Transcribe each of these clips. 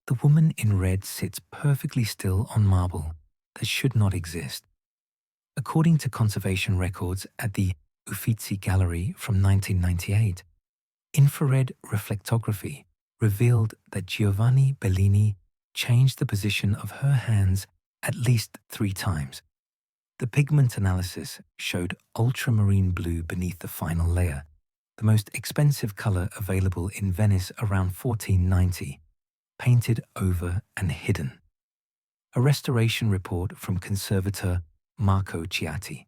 The woman in red sits perfectly still on marble that should not exist. According to conservation records at the Uffizi Gallery from 1998, infrared reflectography revealed that Giovanni Bellini changed the position of her hands at least 3 times. The pigment analysis showed ultramarine blue beneath the final layer, the most expensive color available in Venice around 1490, painted over and hidden. A restoration report from conservator Marco Ciatti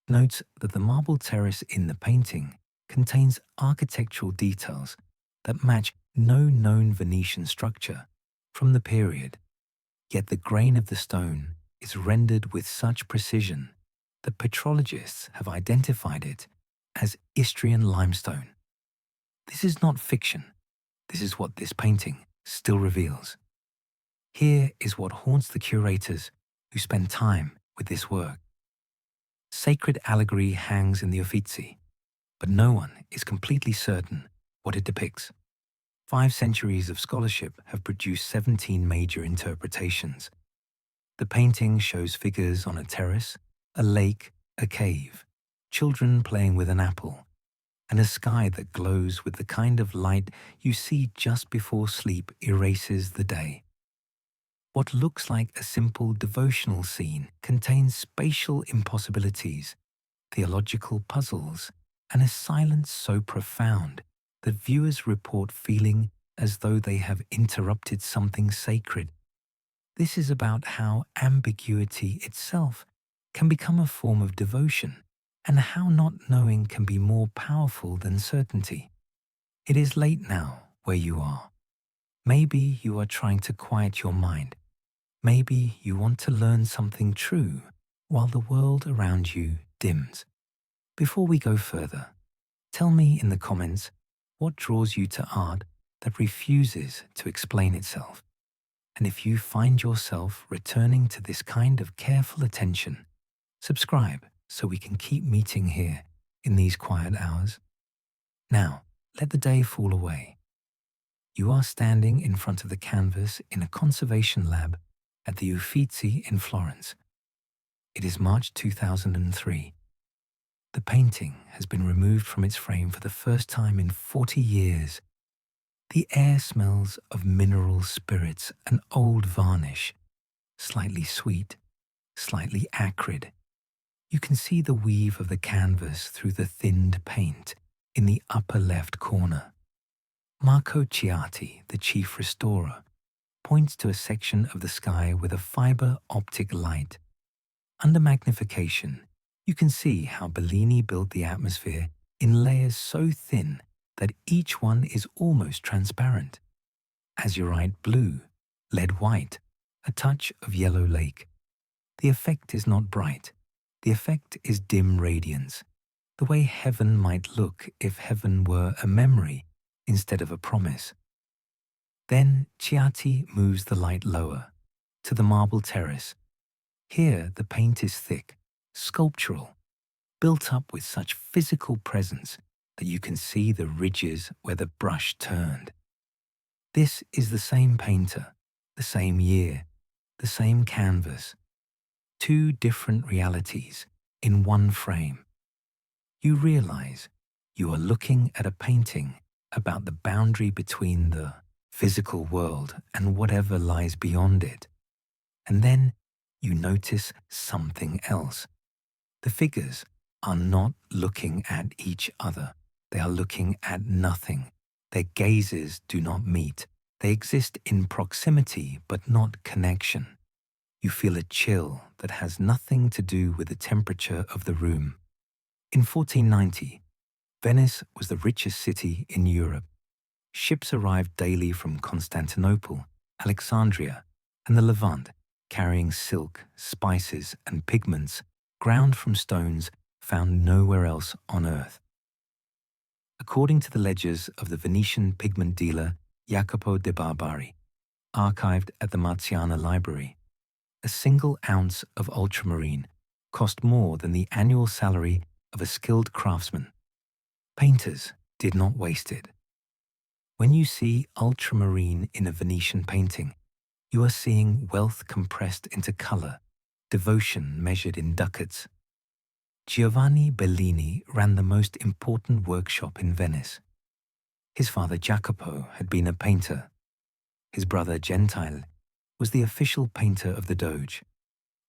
notes that the marble terrace in the painting contains architectural details that match no known Venetian structure from the period, yet the grain of the stone is rendered with such precision that petrologists have identified it as Istrian limestone. This is not fiction. This is what this painting still reveals. Here is what haunts the curators who spend time with this work. Sacred allegory hangs in the Uffizi, but no one is completely certain what it depicts. 5 centuries of scholarship have produced 17 major interpretations. The painting shows figures on a terrace, a lake, a cave, children playing with an apple, and a sky that glows with the kind of light you see just before sleep erases the day. What looks like a simple devotional scene contains spatial impossibilities, theological puzzles, and a silence so profound that viewers report feeling as though they have interrupted something sacred. This is about how ambiguity itself can become a form of devotion, and how not knowing can be more powerful than certainty. It is late now where you are. Maybe you are trying to quiet your mind. Maybe you want to learn something true while the world around you dims. Before we go further, tell me in the comments what draws you to art that refuses to explain itself. And if you find yourself returning to this kind of careful attention, subscribe so we can keep meeting here in these quiet hours. Now, let the day fall away. You are standing in front of the canvas in a conservation lab at the Uffizi in Florence. It is March 2003. The painting has been removed from its frame for the first time in 40 years. The air smells of mineral spirits and old varnish, slightly sweet, slightly acrid. You can see the weave of the canvas through the thinned paint in the upper left corner. Marco Ciatti, the chief restorer, points to a section of the sky with a fiber optic light. Under magnification, you can see how Bellini built the atmosphere in layers so thin that each one is almost transparent. Azurite blue, lead white, a touch of yellow lake. The effect is not bright. The effect is dim radiance, the way heaven might look if heaven were a memory instead of a promise. Then Ciatti moves the light lower, to the marble terrace. Here the paint is thick, sculptural, built up with such physical presence that you can see the ridges where the brush turned. This is the same painter, the same year, the same canvas. 2 different realities in one frame. You realize you are looking at a painting about the boundary between the physical world and whatever lies beyond it. And then you notice something else. The figures are not looking at each other. They are looking at nothing. Their gazes do not meet. They exist in proximity but not connection. You feel a chill that has nothing to do with the temperature of the room. In 1490, Venice was the richest city in Europe. Ships arrived daily from Constantinople, Alexandria, and the Levant, carrying silk, spices, and pigments ground from stones found nowhere else on earth. According to the ledgers of the Venetian pigment dealer Jacopo de Barbari, archived at the Marziana Library, a single ounce of ultramarine cost more than the annual salary of a skilled craftsman. Painters did not waste it. When you see ultramarine in a Venetian painting, you are seeing wealth compressed into color, devotion measured in ducats. Giovanni Bellini ran the most important workshop in Venice. His father Jacopo had been a painter. His brother Gentile was the official painter of the Doge.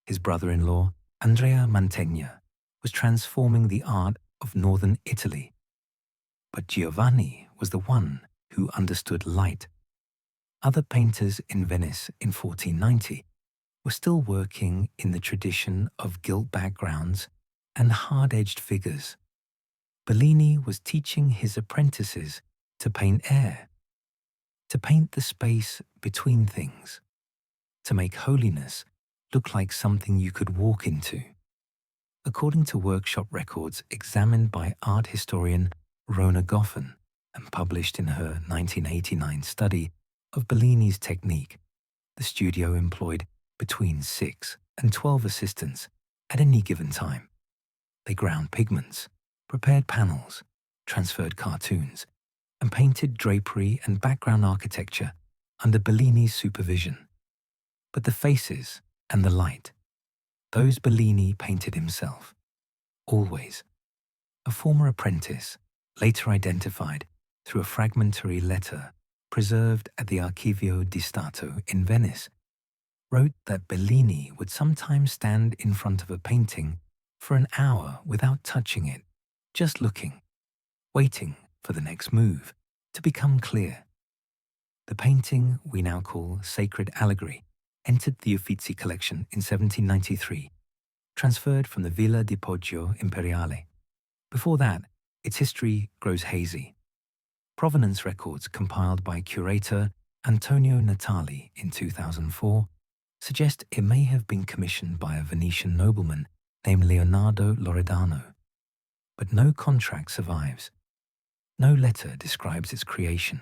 His brother-in-law, Andrea Mantegna, was transforming the art of northern Italy. But Giovanni was the one who understood light. Other painters in Venice in 1490 were still working in the tradition of gilt backgrounds and hard-edged figures. Bellini was teaching his apprentices to paint air, to paint the space between things, to make holiness look like something you could walk into. According to workshop records examined by art historian Rona Goffin and published in her 1989 study of Bellini's technique, the studio employed between 6 and 12 assistants at any given time. They ground pigments, prepared panels, transferred cartoons, and painted drapery and background architecture under Bellini's supervision. But the faces and the light, those Bellini painted himself, always. A former apprentice, later identified through a fragmentary letter preserved at the Archivio di Stato in Venice, wrote that Bellini would sometimes stand in front of a painting for an hour without touching it, just looking, waiting for the next move to become clear. The painting we now call Sacred Allegory entered the Uffizi collection in 1793, transferred from the Villa di Poggio Imperiale. Before that, its history grows hazy. Provenance records compiled by curator Antonio Natali in 2004 suggest it may have been commissioned by a Venetian nobleman named Leonardo Loredano. But no contract survives. No letter describes its creation.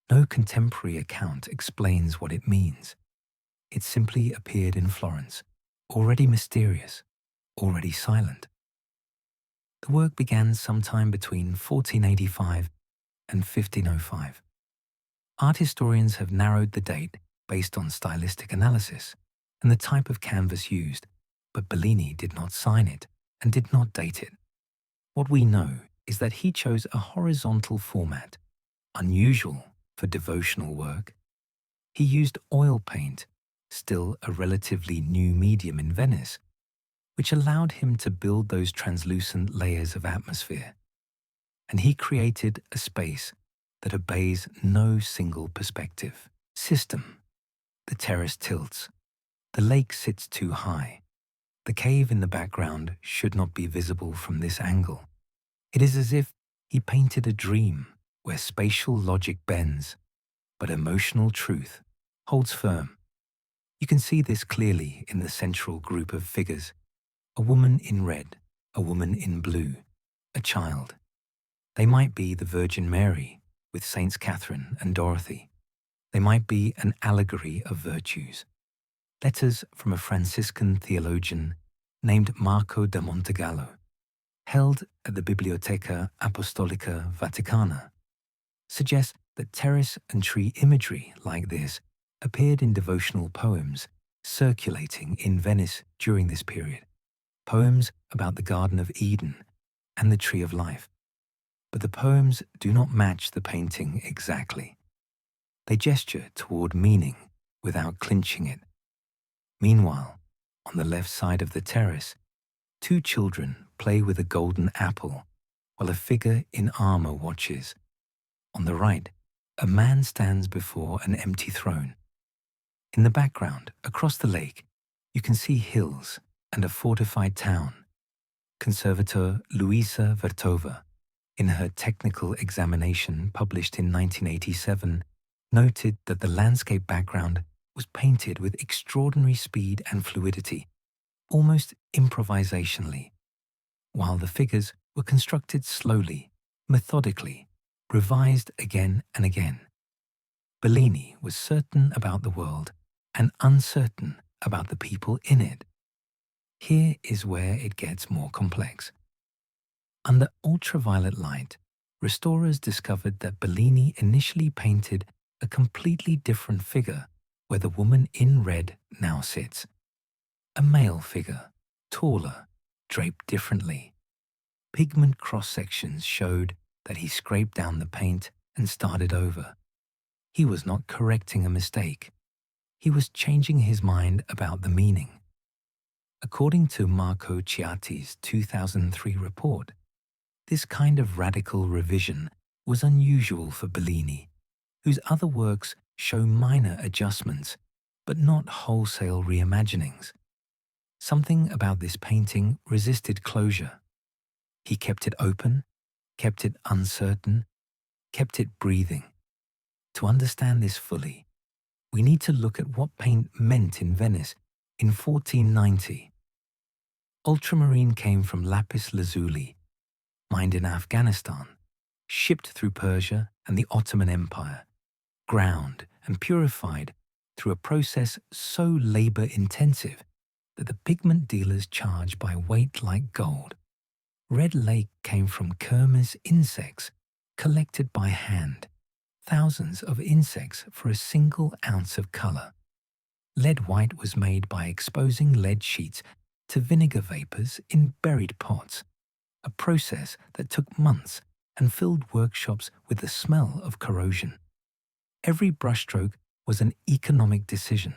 No contemporary account explains what it means. It simply appeared in Florence, already mysterious, already silent. The work began sometime between 1485 and 1505. Art historians have narrowed the date based on stylistic analysis and the type of canvas used, but Bellini did not sign it and did not date it. What we know is that he chose a horizontal format, unusual for devotional work. He used oil paint, still a relatively new medium in Venice, which allowed him to build those translucent layers of atmosphere. And he created a space that obeys no single perspective system. The terrace tilts. The lake sits too high. The cave in the background should not be visible from this angle. It is as if he painted a dream where spatial logic bends, but emotional truth holds firm. You can see this clearly in the central group of figures: a woman in red, a woman in blue, a child. They might be the Virgin Mary with Saints Catherine and Dorothy. They might be an allegory of virtues. Letters from a Franciscan theologian named Marco da Montegallo, held at the Biblioteca Apostolica Vaticana, suggest that terrace and tree imagery like this appeared in devotional poems circulating in Venice during this period, poems about the Garden of Eden and the Tree of Life. But the poems do not match the painting exactly. They gesture toward meaning without clinching it. Meanwhile, on the left side of the terrace, two children play with a golden apple while a figure in armor watches. On the right, a man stands before an empty throne. In the background, across the lake, you can see hills and a fortified town. Conservator Luisa Vertova, in her technical examination published in 1987, noted that the landscape background was painted with extraordinary speed and fluidity, almost improvisationally, while the figures were constructed slowly, methodically, revised again and again. Bellini was certain about the world and uncertain about the people in it. Here is where it gets more complex. Under ultraviolet light, restorers discovered that Bellini initially painted a completely different figure where the woman in red now sits. A male figure, taller, draped differently. Pigment cross-sections showed that he scraped down the paint and started over. He was not correcting a mistake. He was changing his mind about the meaning. According to Marco Ciatti's 2003 report, this kind of radical revision was unusual for Bellini, whose other works show minor adjustments, but not wholesale reimaginings. Something about this painting resisted closure. He kept it open, kept it uncertain, kept it breathing. To understand this fully, we need to look at what paint meant in Venice in 1490. Ultramarine came from lapis lazuli, mined in Afghanistan, shipped through Persia and the Ottoman Empire, ground and purified through a process so labor-intensive that the pigment dealers charge by weight like gold. Red Lake came from Kermes insects collected by hand, thousands of insects for a single ounce of color. Lead white was made by exposing lead sheets to vinegar vapors in buried pots, a process that took months and filled workshops with the smell of corrosion. Every brushstroke was an economic decision.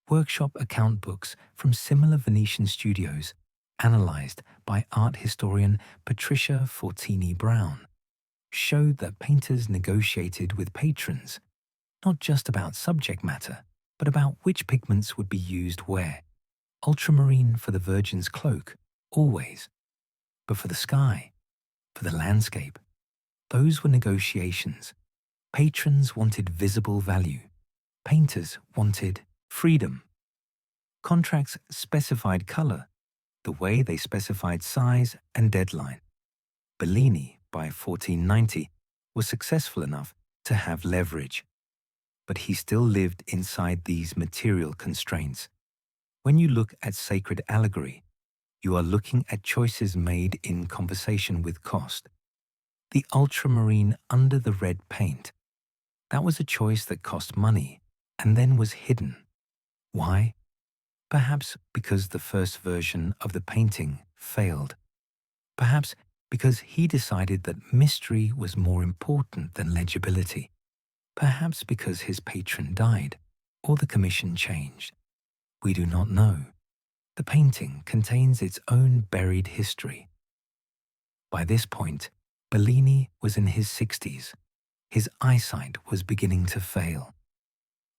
Workshop account books from similar Venetian studios, analyzed by art historian Patricia Fortini-Brown, showed that painters negotiated with patrons, not just about subject matter, but about which pigments would be used where. Ultramarine for the Virgin's cloak, always. But for the sky, for the landscape, those were negotiations. Patrons wanted visible value. Painters wanted freedom. Contracts specified color, the way they specified size and deadline. Bellini, by 1490, was successful enough to have leverage. But he still lived inside these material constraints. When you look at sacred allegory, you are looking at choices made in conversation with cost. The ultramarine under the red paint, that was a choice that cost money and then was hidden. Why? Perhaps because the first version of the painting failed. Perhaps because he decided that mystery was more important than legibility. Perhaps because his patron died or the commission changed. We do not know. The painting contains its own buried history. By this point, Bellini was in his 60s. His eyesight was beginning to fail.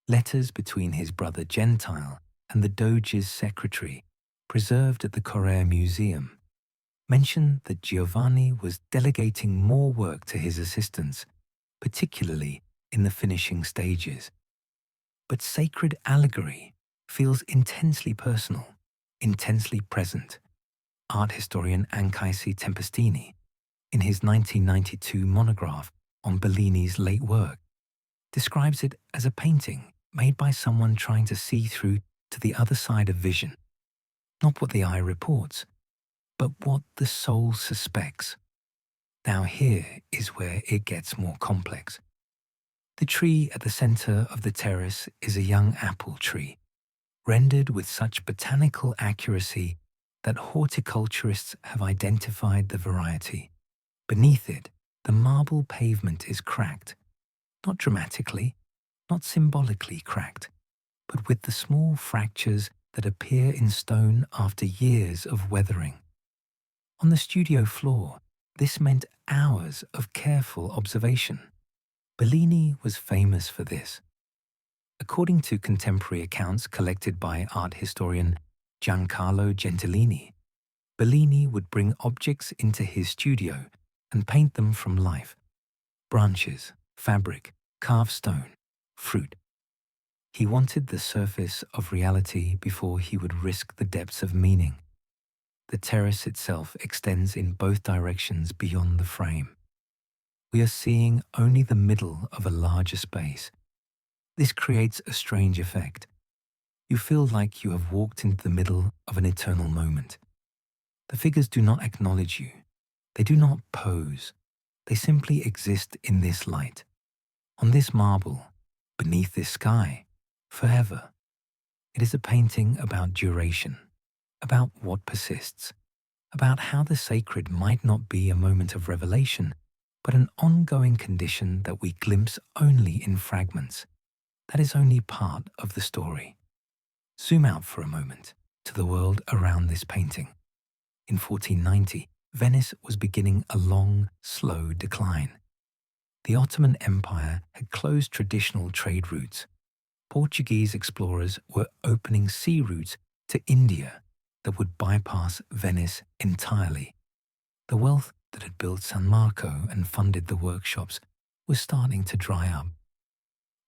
Letters between his brother Gentile and the Doge's secretary, preserved at the Correr Museum, mention that Giovanni was delegating more work to his assistants, particularly in the finishing stages. But sacred allegory feels intensely personal, intensely present. Art historian Anchisi Tempestini, in his 1992 monograph on Bellini's late work, describes it as a painting made by someone trying to see through to the other side of vision, not what the eye reports, but what the soul suspects. Now here is where it gets more complex. The tree at the center of the terrace is a young apple tree, rendered with such botanical accuracy that horticulturists have identified the variety. Beneath it, the marble pavement is cracked, not dramatically, not symbolically cracked, but with the small fractures that appear in stone after years of weathering. On the studio floor, this meant hours of careful observation. Bellini was famous for this. According to contemporary accounts collected by art historian Giancarlo Gentilini, Bellini would bring objects into his studio and paint them from life: branches, fabric, carved stone, fruit. He wanted the surface of reality before he would risk the depths of meaning. The terrace itself extends in both directions beyond the frame. We are seeing only the middle of a larger space. This creates a strange effect. You feel like you have walked into the middle of an eternal moment. The figures do not acknowledge you. They do not pose. They simply exist in this light, on this marble, beneath this sky, forever. It is a painting about duration, about what persists, about how the sacred might not be a moment of revelation, but an ongoing condition that we glimpse only in fragments. That is only part of the story. Zoom out for a moment to the world around this painting. In 1490, Venice was beginning a long, slow decline. The Ottoman Empire had closed traditional trade routes. Portuguese explorers were opening sea routes to India that would bypass Venice entirely. The wealth that had built San Marco and funded the workshops was starting to dry up.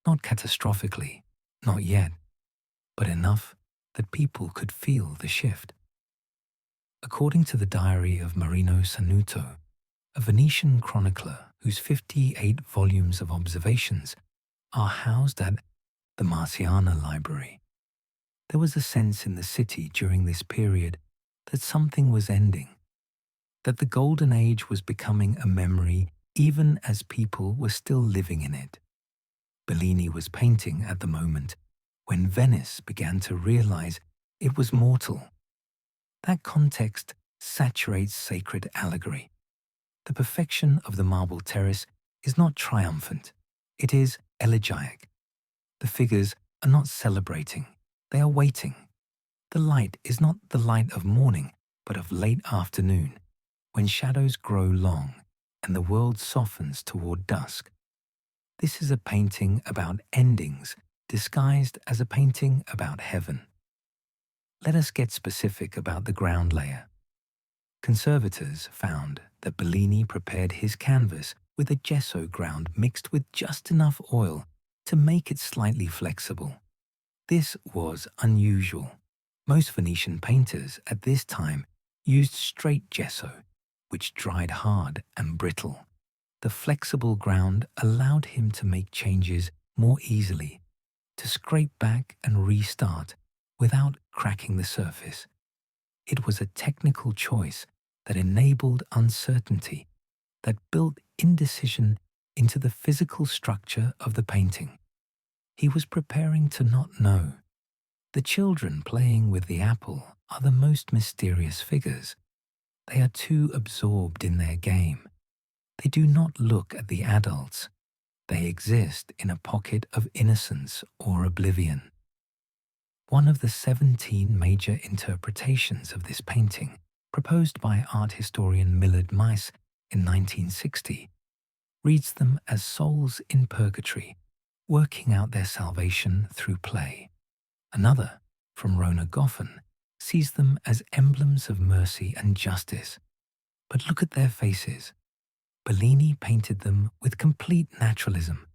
Not catastrophically, not yet, but enough that people could feel the shift. According to the diary of Marino Sanuto, a Venetian chronicler whose 58 volumes of observations are housed at the Marciana Library, there was a sense in the city during this period that something was ending, that the golden age was becoming a memory even as people were still living in it. Bellini was painting at the moment when Venice began to realize it was mortal. That context saturates sacred allegory. The perfection of the marble terrace is not triumphant, it is elegiac. The figures are not celebrating, they are waiting. The light is not the light of morning, but of late afternoon, when shadows grow long and the world softens toward dusk. This is a painting about endings disguised as a painting about heaven. Let us get specific about the ground layer. Conservators found that Bellini prepared his canvas with a gesso ground mixed with just enough oil to make it slightly flexible. This was unusual. Most Venetian painters at this time used straight gesso, which dried hard and brittle. The flexible ground allowed him to make changes more easily, to scrape back and restart without cracking the surface. It was a technical choice that enabled uncertainty, that built indecision into the physical structure of the painting. He was preparing to not know. The children playing with the apple are the most mysterious figures. They are too absorbed in their game. They do not look at the adults. They exist in a pocket of innocence or oblivion. One of the 17 major interpretations of this painting, proposed by art historian Millard Mice in 1960, reads them as souls in purgatory, working out their salvation through play. Another, from Rona Goffin, sees them as emblems of mercy and justice. But look at their faces. Bellini painted them with complete naturalism.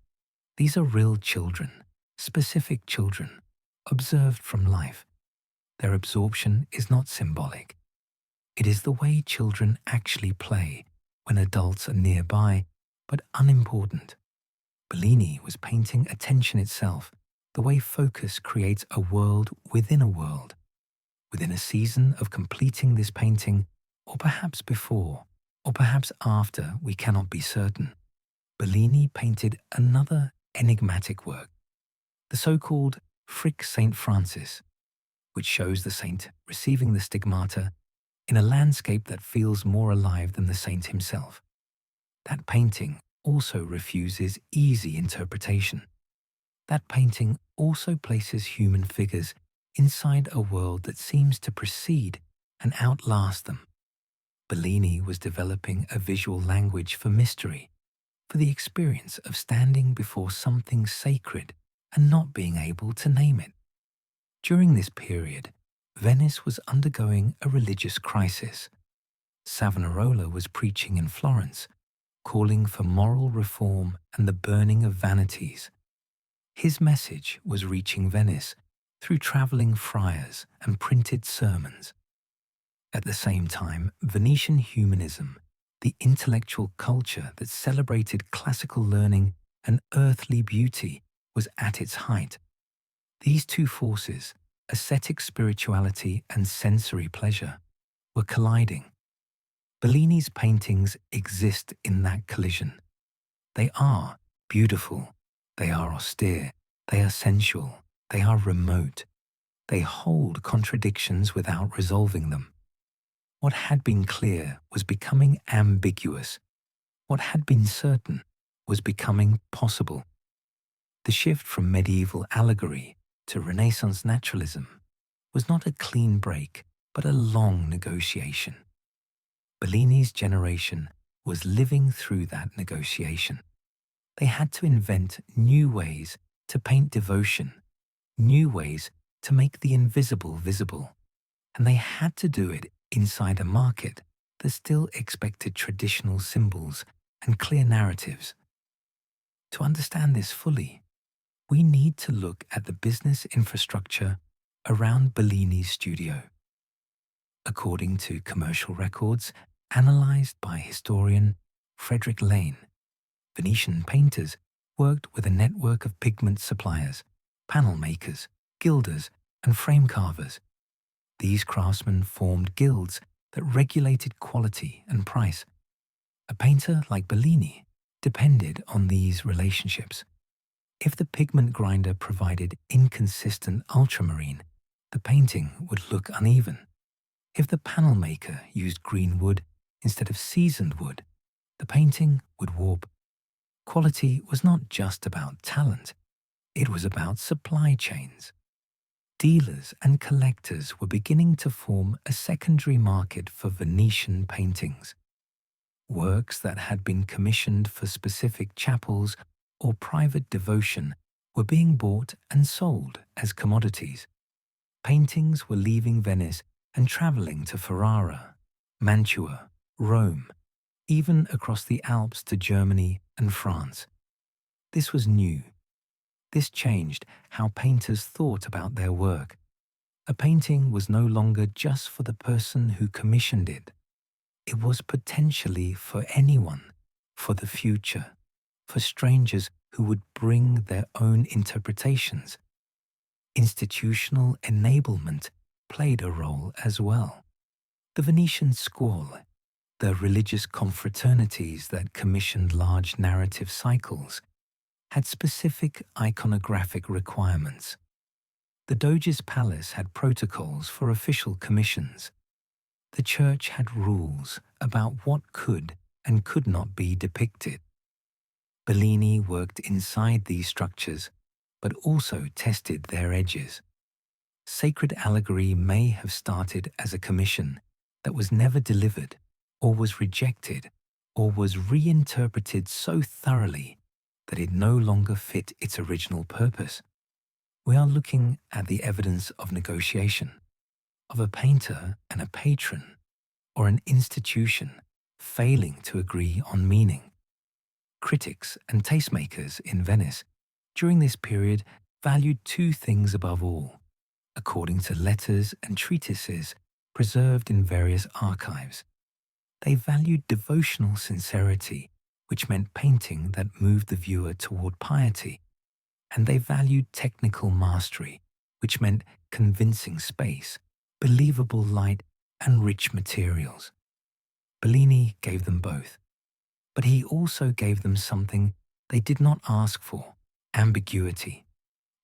These are real children, specific children, observed from life. Their absorption is not symbolic. It is the way children actually play when adults are nearby, but unimportant. Bellini was painting attention itself, the way focus creates a world within a world. Within a season of completing this painting, or perhaps before, or perhaps after, we cannot be certain, Bellini painted another enigmatic work, the so-called Frick St. Francis, which shows the saint receiving the stigmata in a landscape that feels more alive than the saint himself. That painting also refuses easy interpretation. That painting also places human figures inside a world that seems to precede and outlast them. Bellini was developing a visual language for mystery, for the experience of standing before something sacred and not being able to name it. During this period, Venice was undergoing a religious crisis. Savonarola was preaching in Florence, calling for moral reform and the burning of vanities. His message was reaching Venice through traveling friars and printed sermons. At the same time, Venetian humanism, the intellectual culture that celebrated classical learning and earthly beauty, was at its height. These two forces, ascetic spirituality and sensory pleasure, were colliding. Bellini's paintings exist in that collision. They are beautiful, they are austere, they are sensual, they are remote. They hold contradictions without resolving them. What had been clear was becoming ambiguous. What had been certain was becoming possible. The shift from medieval allegory to Renaissance naturalism was not a clean break, but a long negotiation. Bellini's generation was living through that negotiation. They had to invent new ways to paint devotion, new ways to make the invisible visible, and they had to do it inside a market that still expected traditional symbols and clear narratives. To understand this fully, we need to look at the business infrastructure around Bellini's studio. According to commercial records analyzed by historian Frederick Lane, Venetian painters worked with a network of pigment suppliers, panel makers, gilders, and frame carvers. These craftsmen formed guilds that regulated quality and price. A painter like Bellini depended on these relationships. If the pigment grinder provided inconsistent ultramarine, the painting would look uneven. If the panel maker used green wood instead of seasoned wood, the painting would warp. Quality was not just about talent, it was about supply chains. Dealers and collectors were beginning to form a secondary market for Venetian paintings. Works that had been commissioned for specific chapels or private devotion were being bought and sold as commodities. Paintings were leaving Venice and traveling to Ferrara, Mantua, Rome, even across the Alps to Germany and France. This was new. This changed how painters thought about their work. A painting was no longer just for the person who commissioned it. It was potentially for anyone, for the future, for strangers who would bring their own interpretations. Institutional enablement played a role as well. The Venetian school, the religious confraternities that commissioned large narrative cycles, had specific iconographic requirements. The Doge's palace had protocols for official commissions. The church had rules about what could and could not be depicted. Bellini worked inside these structures, but also tested their edges. Sacred allegory may have started as a commission that was never delivered, or was rejected, or was reinterpreted so thoroughly that it no longer fit its original purpose. We are looking at the evidence of negotiation, of a painter and a patron, or an institution failing to agree on meaning. Critics and tastemakers in Venice during this period valued two things above all, according to letters and treatises preserved in various archives. They valued devotional sincerity, which meant painting that moved the viewer toward piety, and they valued technical mastery, which meant convincing space, believable light, and rich materials. Bellini gave them both, but he also gave them something they did not ask for: ambiguity.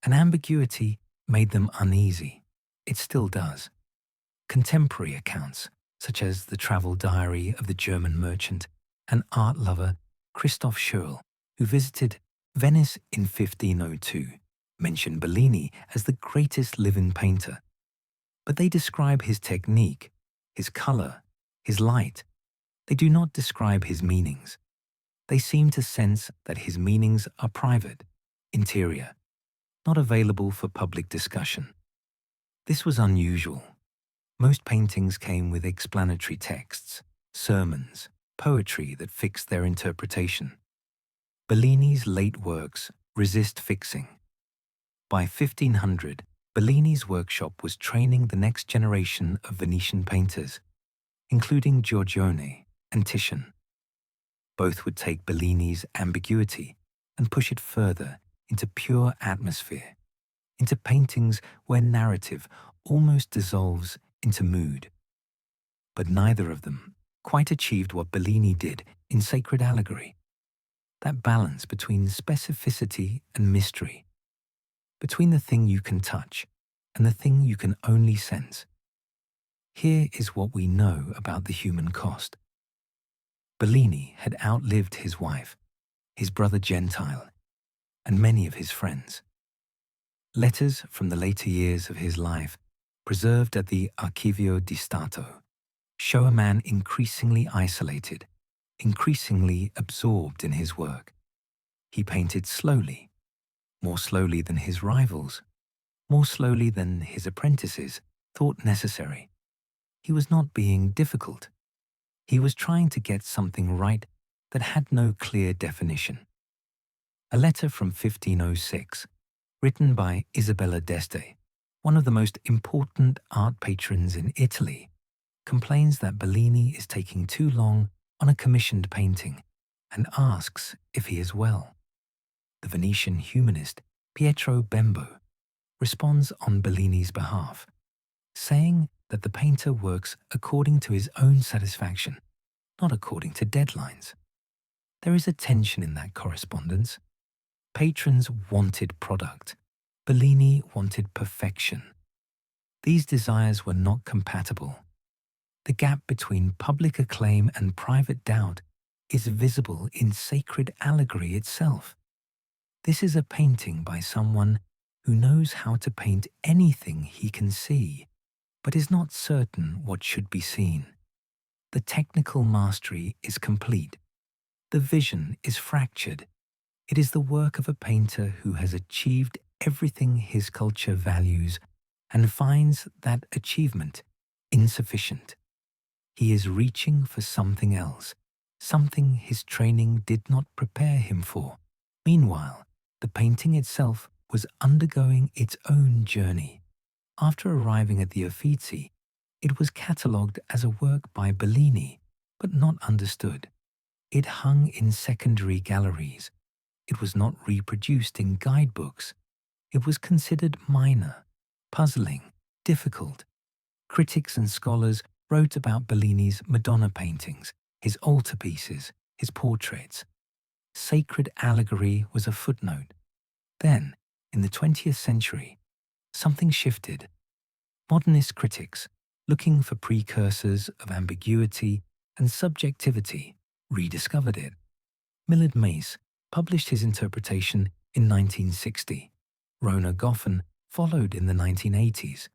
And ambiguity made them uneasy. It still does. Contemporary accounts, such as the travel diary of the German merchant and art lover Christoph Schürl, who visited Venice in 1502, mention Bellini as the greatest living painter. But they describe his technique, his color, his light. They do not describe his meanings. They seem to sense that his meanings are private, interior, not available for public discussion. This was unusual. Most paintings came with explanatory texts, sermons, poetry that fixed their interpretation. Bellini's late works resist fixing. By 1500, Bellini's workshop was training the next generation of Venetian painters, including Giorgione and Titian. Both would take Bellini's ambiguity and push it further into pure atmosphere, into paintings where narrative almost dissolves into mood. But neither of them quite achieved what Bellini did in Sacred Allegory. That balance between specificity and mystery, between the thing you can touch and the thing you can only sense. Here is what we know about the human cost. Bellini had outlived his wife, his brother Gentile, and many of his friends. Letters from the later years of his life, preserved at the Archivio di Stato, show a man increasingly isolated, increasingly absorbed in his work. He painted slowly, more slowly than his rivals, more slowly than his apprentices thought necessary. He was not being difficult. He was trying to get something right that had no clear definition. A letter from 1506, written by Isabella d'Este, one of the most important art patrons in Italy, complains that Bellini is taking too long on a commissioned painting and asks if he is well. The Venetian humanist Pietro Bembo responds on Bellini's behalf, saying that the painter works according to his own satisfaction, not according to deadlines. There is a tension in that correspondence. Patrons wanted product. Bellini wanted perfection. These desires were not compatible. The gap between public acclaim and private doubt is visible in Sacred Allegory itself. This is a painting by someone who knows how to paint anything he can see, but is not certain what should be seen. The technical mastery is complete. The vision is fractured. It is the work of a painter who has achieved everything his culture values and finds that achievement insufficient. He is reaching for something else, something his training did not prepare him for. Meanwhile, the painting itself was undergoing its own journey. After arriving at the Uffizi, it was catalogued as a work by Bellini, but not understood. It hung in secondary galleries. It was not reproduced in guidebooks. It was considered minor, puzzling, difficult. Critics and scholars wrote about Bellini's Madonna paintings, his altarpieces, his portraits. Sacred Allegory was a footnote. Then, in the 20th century, something shifted. Modernist critics, looking for precursors of ambiguity and subjectivity, rediscovered it. Millard Mace published his interpretation in 1960. Rona Goffin followed in the 1980s.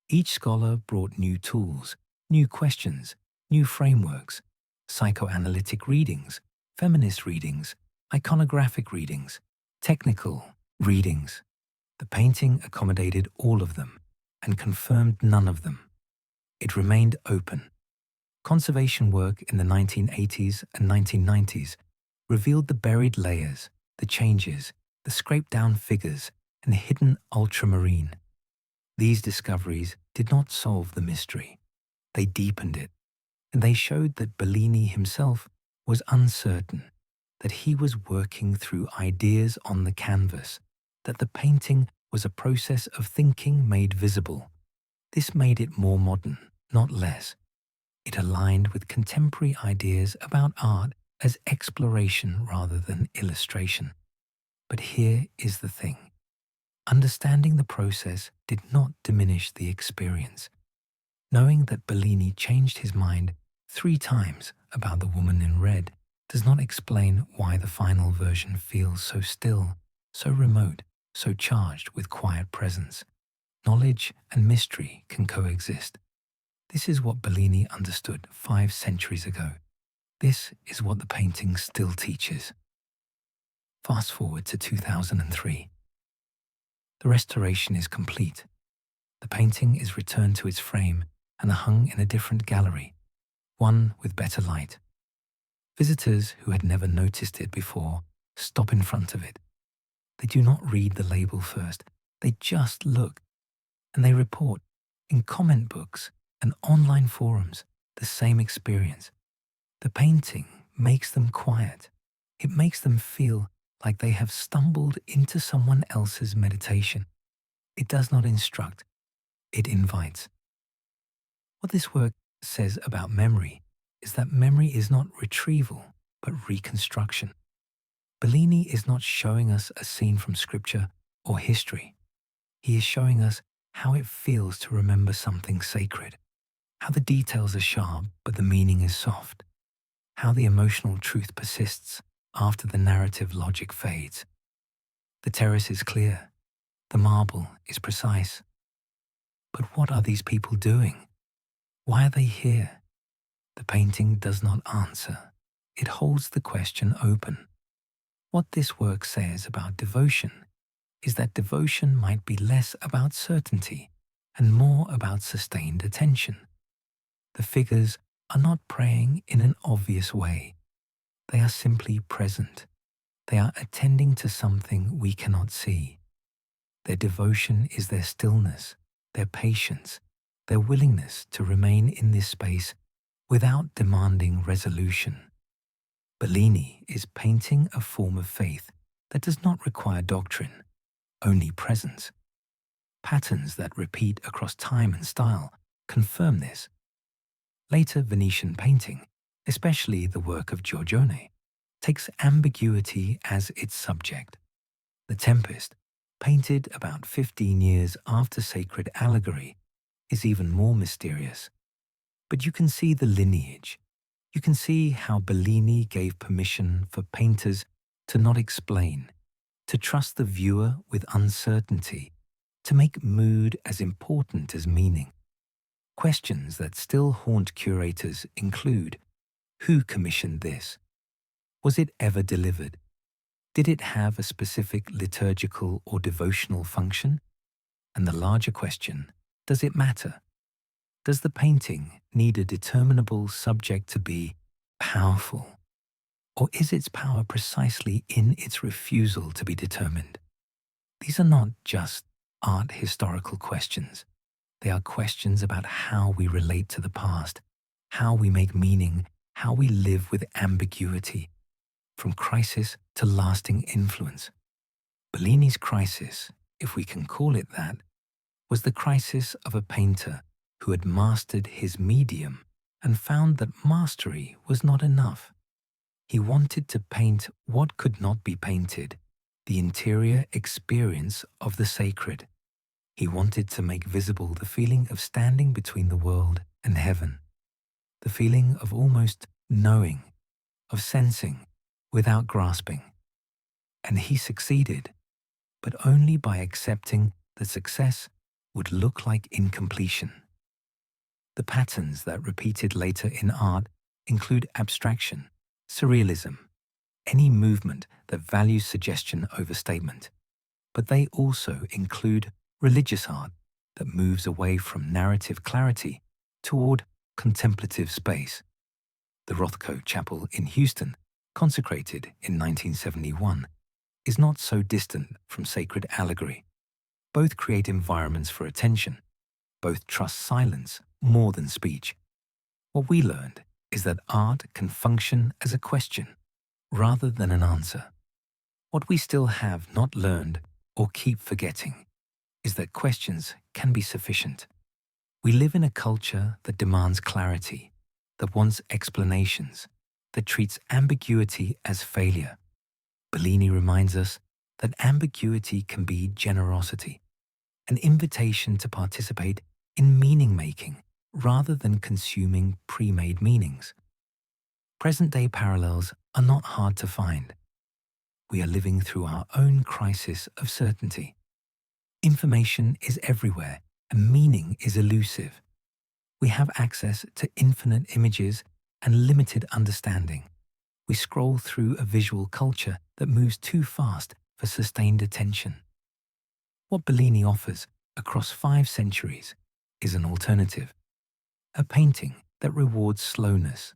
Each scholar brought new tools, new questions, new frameworks, psychoanalytic readings, feminist readings, iconographic readings, technical readings. The painting accommodated all of them and confirmed none of them. It remained open. Conservation work in the 1980s and 1990s revealed the buried layers, the changes, the scraped-down figures, and hidden ultramarine. These discoveries did not solve the mystery. They deepened it, and they showed that Bellini himself was uncertain, that he was working through ideas on the canvas, that the painting was a process of thinking made visible. This made it more modern, not less. It aligned with contemporary ideas about art as exploration rather than illustration. But here is the thing. Understanding the process did not diminish the experience. Knowing that Bellini changed his mind 3 times about the woman in red does not explain why the final version feels so still, so remote, so charged with quiet presence. Knowledge and mystery can coexist. This is what Bellini understood 5 centuries ago. This is what the painting still teaches. Fast forward to 2003. The restoration is complete. The painting is returned to its frame and hung in a different gallery, one with better light. Visitors who had never noticed it before stop in front of it. They do not read the label first, they just look, and they report in comment books and online forums the same experience. The painting makes them quiet. It makes them feel like they have stumbled into someone else's meditation. It does not instruct, it invites. What this work says about memory is that memory is not retrieval, but reconstruction. Bellini is not showing us a scene from scripture or history. He is showing us how it feels to remember something sacred, how the details are sharp but the meaning is soft, how the emotional truth persists after the narrative logic fades. The terrace is clear, the marble is precise. But what are these people doing? Why are they here? The painting does not answer. It holds the question open. What this work says about devotion is that devotion might be less about certainty and more about sustained attention. The figures are not praying in an obvious way. They are simply present. They are attending to something we cannot see. Their devotion is their stillness, their patience, their willingness to remain in this space without demanding resolution. Bellini is painting a form of faith that does not require doctrine, only presence. Patterns that repeat across time and style confirm this. Later Venetian painting, especially the work of Giorgione, takes ambiguity as its subject. The Tempest, painted about 15 years after Sacred Allegory, is even more mysterious. But you can see the lineage. You can see how Bellini gave permission for painters to not explain, to trust the viewer with uncertainty, to make mood as important as meaning. Questions that still haunt curators include: who commissioned this? Was it ever delivered? Did it have a specific liturgical or devotional function? And the larger question, does it matter? Does the painting need a determinable subject to be powerful? Or is its power precisely in its refusal to be determined? These are not just art historical questions. They are questions about how we relate to the past, how we make meaning, how we live with ambiguity, from crisis to lasting influence. Bellini's crisis, if we can call it that, was the crisis of a painter who had mastered his medium and found that mastery was not enough. He wanted to paint what could not be painted, the interior experience of the sacred. He wanted to make visible the feeling of standing between the world and heaven, the feeling of almost knowing, of sensing without grasping. And he succeeded, but only by accepting that success would look like incompletion. The patterns that repeated later in art include abstraction, surrealism, any movement that values suggestion over statement. But they also include religious art that moves away from narrative clarity toward contemplative space. The Rothko Chapel in Houston, consecrated in 1971, is not so distant from Sacred Allegory. Both create environments for attention. Both trust silence more than speech. What we learned is that art can function as a question rather than an answer. What we still have not learned or keep forgetting is that questions can be sufficient. We live in a culture that demands clarity, that wants explanations, that treats ambiguity as failure. Bellini reminds us that ambiguity can be generosity, an invitation to participate in meaning-making rather than consuming pre-made meanings. Present-day parallels are not hard to find. We are living through our own crisis of certainty. Information is everywhere, and meaning is elusive. We have access to infinite images and limited understanding. We scroll through a visual culture that moves too fast for sustained attention. What Bellini offers across 5 centuries is an alternative. A painting that rewards slowness.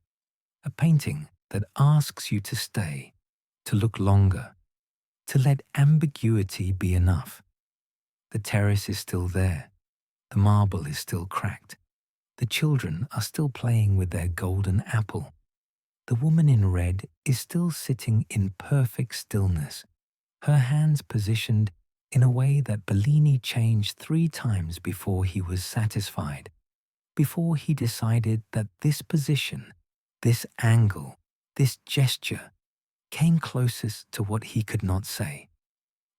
A painting that asks you to stay, to look longer, to let ambiguity be enough. The terrace is still there. The marble is still cracked. The children are still playing with their golden apple. The woman in red is still sitting in perfect stillness, her hands positioned in a way that Bellini changed 3 times before he was satisfied, before he decided that this position, This angle, this gesture, came closest to what he could not say.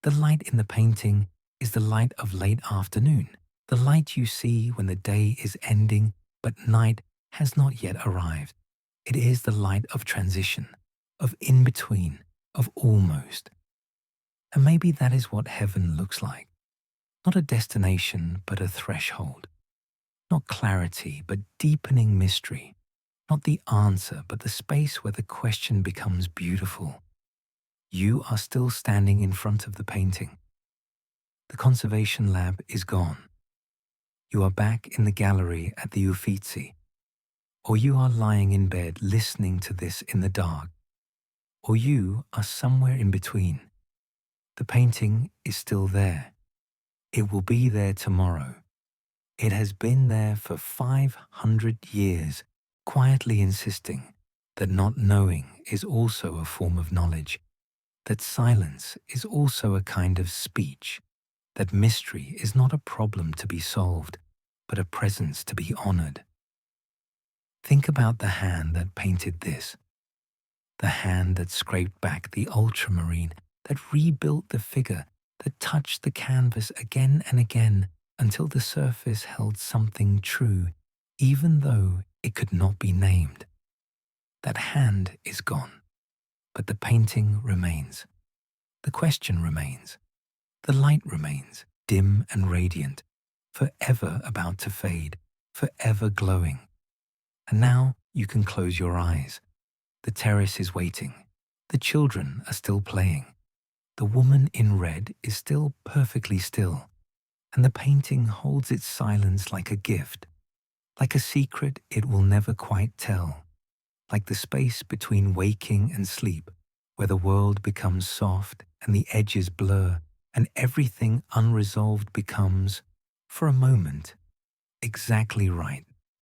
The light in the painting is the light of late afternoon, the light you see when the day is ending but night has not yet arrived. It is the light of transition, of in-between, of almost. And maybe that is what heaven looks like. Not a destination, but a threshold. Not clarity, but deepening mystery. Not the answer, but the space where the question becomes beautiful. You are still standing in front of the painting. The conservation lab is gone. You are back in the gallery at the Uffizi, or you are lying in bed listening to this in the dark, or you are somewhere in between. The painting is still there. It will be there tomorrow. It has been there for 500 years, quietly insisting that not knowing is also a form of knowledge, that silence is also a kind of speech, that mystery is not a problem to be solved, but a presence to be honored. Think about the hand that painted this, the hand that scraped back the ultramarine, that rebuilt the figure, that touched the canvas again and again until the surface held something true, even though it could not be named. That hand is gone, but the painting remains. The question remains. The light remains, dim and radiant, forever about to fade, forever glowing. And now you can close your eyes. The terrace is waiting. The children are still playing. The woman in red is still perfectly still, and the painting holds its silence like a gift, like a secret it will never quite tell, like the space between waking and sleep, where the world becomes soft and the edges blur, and everything unresolved becomes, for a moment, exactly right.